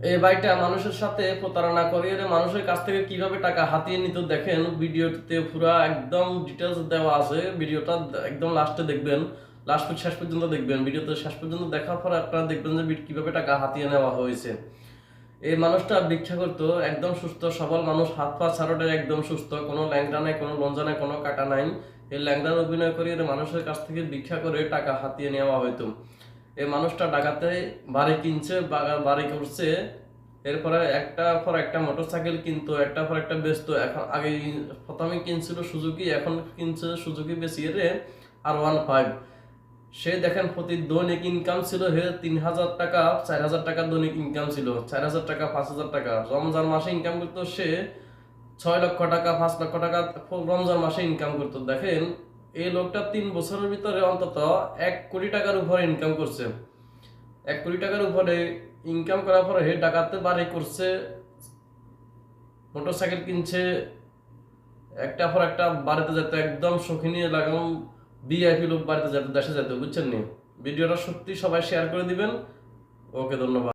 এই ভাইটা মানুষের সাথে প্রতারণা করিয়ে মানুষের কাছ থেকে কিভাবে টাকা হাতিয়ে নিত দেখেন, ভিডিওতে পুরো একদম ডিটেলস দেওয়া আছে। ভিডিওটা একদম লাস্টে দেখবেন, শেষ পর্যন্ত দেখবেন। ভিডিওতে শেষ পর্যন্ত দেখার পর আপনারা দেখবেন যে কিভাবে টাকা হাতিয়ে নেওয়া হয়েছে। এই মানুষটা ভিক্ষা করতো, একদম সুস্থ সবল মানুষ, হাত পা ছাড়াটা একদম সুস্থ, কোনো ল্যাংড়া নাই, কোনো লঞ্জা নাই, কোনো কাটা নাই। এই ল্যাংড়ার অভিনয় করে মানুষের কাছ থেকে ভিক্ষা করে টাকা হাতিয়ে নেওয়া হইতো। এই মানুষটা ঢাকাতে বাড়ি কিনছে, বাড়ি করছে, এরপরে একটা পর একটা মোটরসাইকেল কিনতো, একটা পর একটা বেচতো। এখন আগে প্রথমে কিনছিল সুজুকি, এখন কিনছে সুজুকি বেশি রে R15। সে দেখেন প্রতি দৈনিক ইনকাম ছিল 3,000 টাকা, 4,000 টাকা দৈনিক ইনকাম ছিল, 4,000 টাকা, 5,000 টাকা। রমজান মাসে ইনকাম করতো সে 6 লক্ষ টাকা, 5 লক্ষ টাকা রমজান মাসে ইনকাম করতো। দেখেন এই লোকটা 3 বছরের ভিতরে অন্তত 1 কোটি টাকার উপরে ইনকাম করছে। 1 কোটি টাকার উপরে ইনকাম করার পরে ঢাকাতে বাড়ি করছে, মোটরসাইকেল কিনছে, একটা পর একটা বাড়িতে যেত, একদম শৌখিনী লাগাম ভিআইপি লোক বাড়িতে যেত, দেশে যেত, বুঝছেন নি? ভিডিওটা সত্যি সবাই শেয়ার করে দিবেন। ওকে, ধন্যবাদ।